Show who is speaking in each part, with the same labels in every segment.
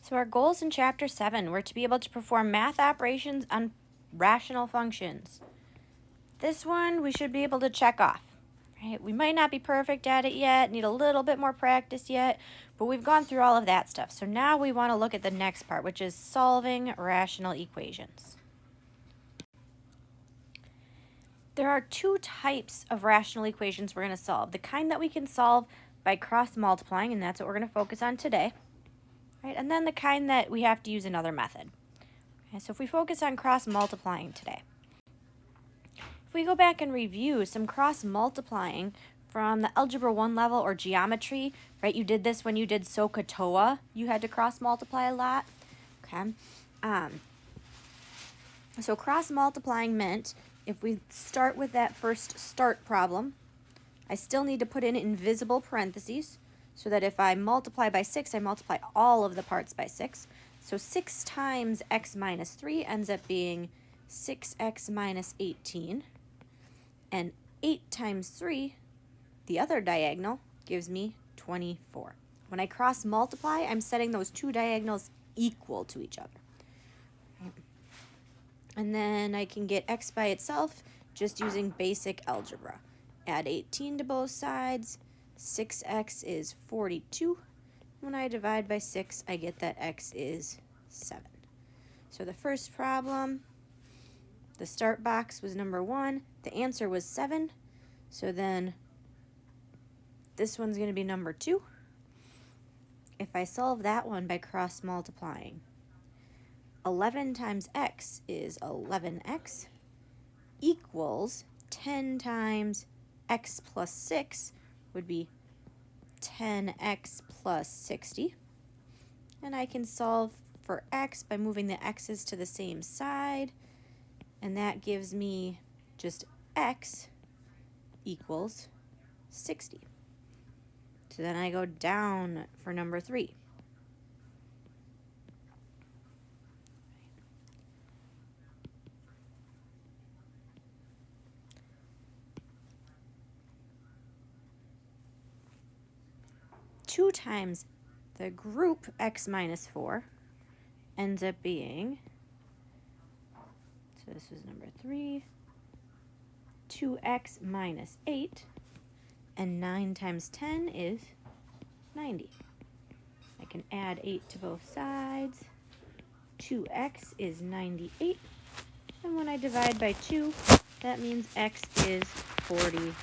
Speaker 1: So our goals in Chapter 7 were to be able to perform math operations on rational functions. This one we should be able to check off. Right? We might not be perfect at it yet, need a little bit more practice yet, but we've gone through all of that stuff. So now we want to look at the next part, which is solving rational equations. There are two types of rational equations we're going to solve. The kind that we can solve by cross-multiplying, and that's what we're going to focus on today. Right? And then the kind that we have to use another method. Okay, so if we focus on cross-multiplying today, if we go back and review some cross-multiplying from the Algebra 1 level or geometry, right? You did this when you did SOHCAHTOA. You had to cross-multiply a lot. Okay. So cross-multiplying meant if we start with that first start problem, I still need to put in invisible parentheses so that if I multiply by 6, I multiply all of the parts by 6. So 6 times x minus 3 ends up being 6x minus 18. And 8 times 3, the other diagonal, gives me 24. When I cross multiply, I'm setting those two diagonals equal to each other. And then I can get x by itself just using basic algebra. Add 18 to both sides. 6x is 42. When I divide by 6, I get that x is 7. So the first problem, the start box was number 1. The answer was 7. So then this one's going to be number 2. If I solve that one by cross multiplying, 11 times x is 11x equals 10 times x plus 6 would be 10x plus 60. And I can solve for x by moving the x's to the same side. And that gives me just x equals 60. So then I go down for number 3. Two times the group x minus 4 ends up being, so this was number 3, 2x minus 8, and 9 times 10 is 90. I can add 8 to both sides. 2x is 98, and when I divide by 2, that means x is 40.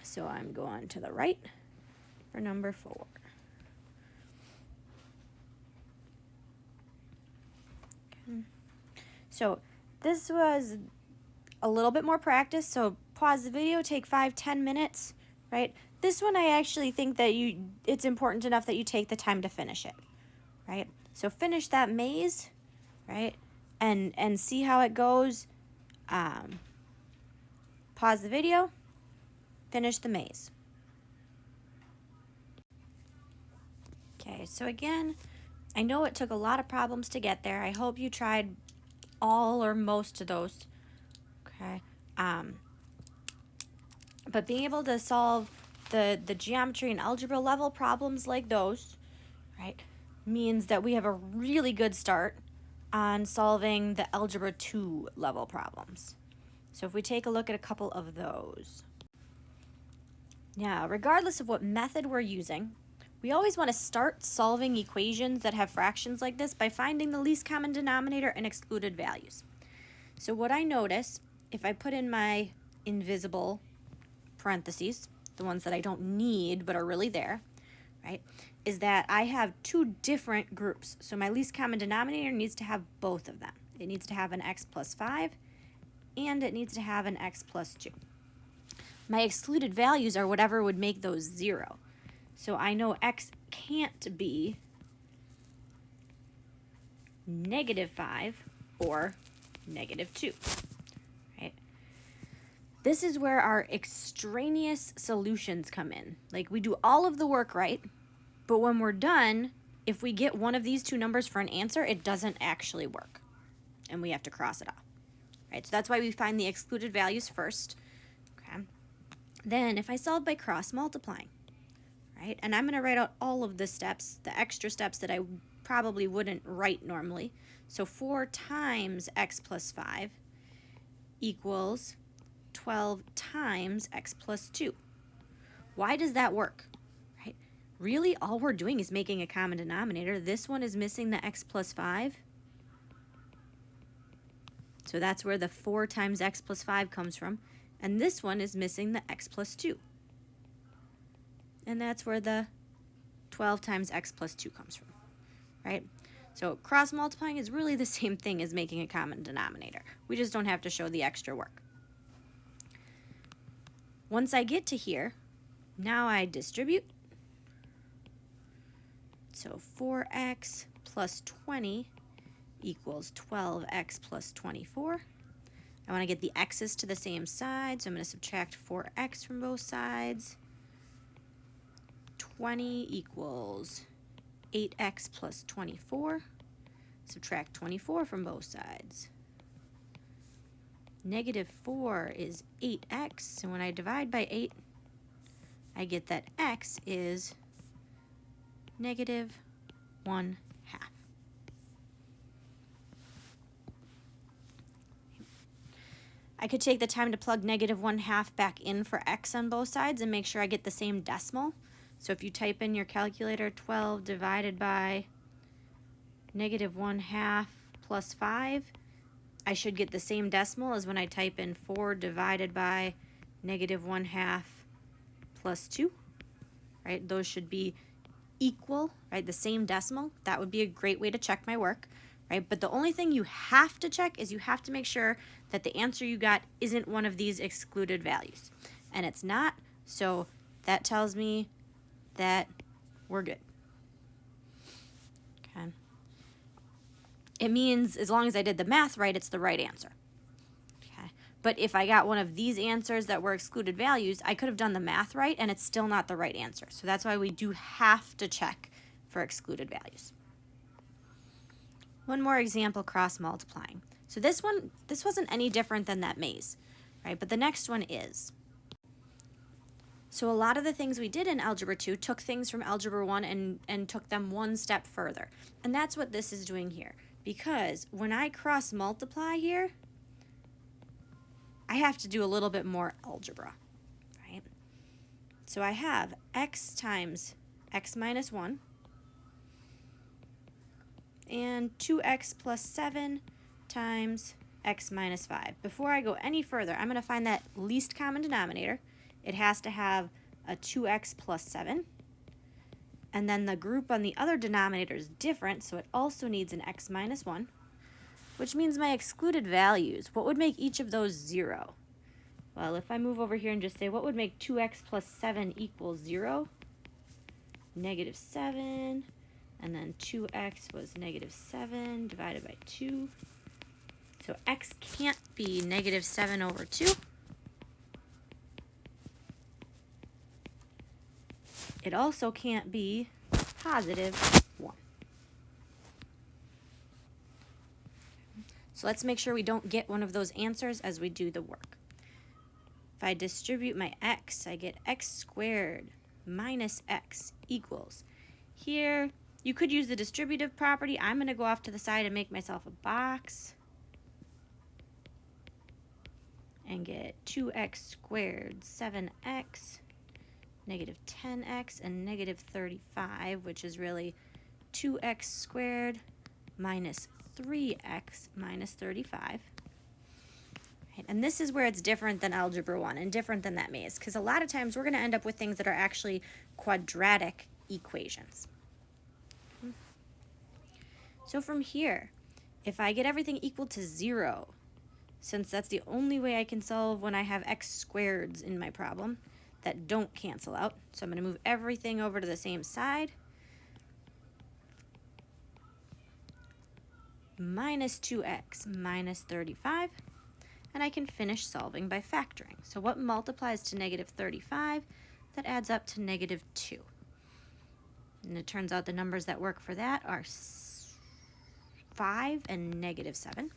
Speaker 1: So I'm going to the right for number 4. Okay. So this was a little bit more practice, so pause the video, take 5-10 minutes, right? This one I actually think that it's important enough that you take the time to finish it, right? So finish that maze, right? And see how it goes. Pause the video. Finish the maze. Okay, so again, I know it took a lot of problems to get there. I hope you tried all or most of those. Okay, but being able to solve the geometry and algebra level problems like those, right, means that we have a really good start on solving the Algebra 2 level problems. So if we take a look at a couple of those. Now, regardless of what method we're using, we always want to start solving equations that have fractions like this by finding the least common denominator and excluded values. So what I notice, if I put in my invisible parentheses, the ones that I don't need but are really there, right, is that I have two different groups. So my least common denominator needs to have both of them. It needs to have an x plus 5, and it needs to have an x plus 2. My excluded values are whatever would make those 0. So I know x can't be -5 or -2, right? This is where our extraneous solutions come in. Like, we do all of the work right, but when we're done, if we get one of these two numbers for an answer, it doesn't actually work, and we have to cross it off, right? So that's why we find the excluded values first. Okay. Then if I solve by cross multiplying, right? And I'm going to write out all of the steps, the extra steps that I probably wouldn't write normally. So 4 times x plus 5 equals 12 times x plus 2. Why does that work? Right? Really, all we're doing is making a common denominator. This one is missing the x plus 5. So that's where the 4 times x plus 5 comes from. And this one is missing the x plus 2. And that's where the 12 times x plus 2 comes from, right? So cross multiplying is really the same thing as making a common denominator. We just don't have to show the extra work. Once I get to here, now I distribute. So 4x plus 20 equals 12x plus 24. I want to get the x's to the same side, so I'm going to subtract 4x from both sides. 20 equals 8x plus 24. Subtract 24 from both sides. Negative 4 is 8x, so when I divide by 8, I get that x is negative 1/2. I could take the time to plug negative 1/2 back in for x on both sides and make sure I get the same decimal. So if you type in your calculator 12 divided by negative 1/2 plus 5, I should get the same decimal as when I type in 4 divided by negative 1/2 plus 2, right? Those should be equal, right? The same decimal. That would be a great way to check my work, right? But the only thing you have to check is you have to make sure that the answer you got isn't one of these excluded values. And it's not, so that tells me that we're good. Okay. It means as long as I did the math right, it's the right answer. Okay. But if I got one of these answers that were excluded values, I could have done the math right and it's still not the right answer. So that's why we do have to check for excluded values. One more example, cross multiplying. So this wasn't any different than that maze, right? But the next one is. So a lot of the things we did in Algebra 2 took things from Algebra 1 and took them one step further. And that's what this is doing here. Because when I cross multiply here, I have to do a little bit more algebra, right? So I have x times x minus 1 and 2x plus 7 times x minus 5. Before I go any further, I'm going to find that least common denominator. It has to have a 2x plus 7. And then the group on the other denominator is different, so it also needs an x minus 1, which means my excluded values. What would make each of those 0? Well, if I move over here and just say, what would make 2x plus 7 equal 0? Negative 7, and then 2x was negative 7 divided by 2. So x can't be negative 7 over 2. It also can't be positive 1. So let's make sure we don't get one of those answers as we do the work. If I distribute my x, I get x squared minus x equals. Here, you could use the distributive property. I'm going to go off to the side and make myself a box and get 2x squared, 7x, negative 10x, and negative 35, which is really 2x squared minus 3x minus 35. Right, and this is where it's different than Algebra 1 and different than that maze, because a lot of times we're going to end up with things that are actually quadratic equations. So from here, if I get everything equal to 0, since that's the only way I can solve when I have x squareds in my problem that don't cancel out, so I'm going to move everything over to the same side. Minus 2x minus 35, and I can finish solving by factoring. So what multiplies to negative 35? That adds up to negative 2. And it turns out the numbers that work for that are 5 and negative 7.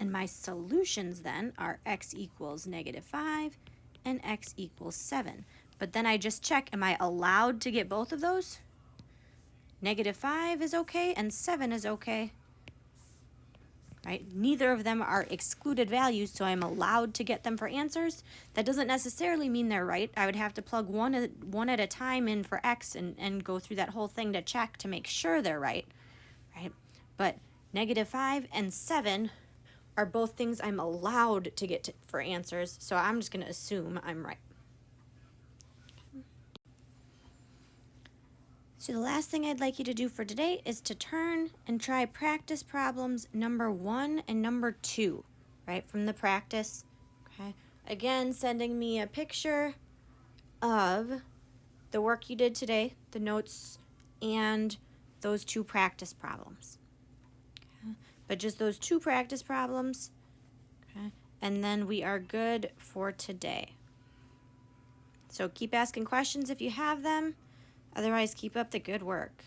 Speaker 1: And my solutions then are x equals -5 and x equals 7. But then I just check, am I allowed to get both of those? -5 is okay and 7 is okay. Right? Neither of them are excluded values, so I'm allowed to get them for answers. That doesn't necessarily mean they're right. I would have to plug one at a time in for x and go through that whole thing to check to make sure they're right. But -5 and 7 are both things I'm allowed to get for answers, so I'm just going to assume I'm right. So the last thing I'd like you to do for today is to turn and try practice problems number 1 and number 2, right, from the practice. Okay. Again, sending me a picture of the work you did today, the notes, and those 2 practice problems. Okay. But just those 2 practice problems, okay, and then we are good for today. So keep asking questions if you have them. Otherwise, keep up the good work.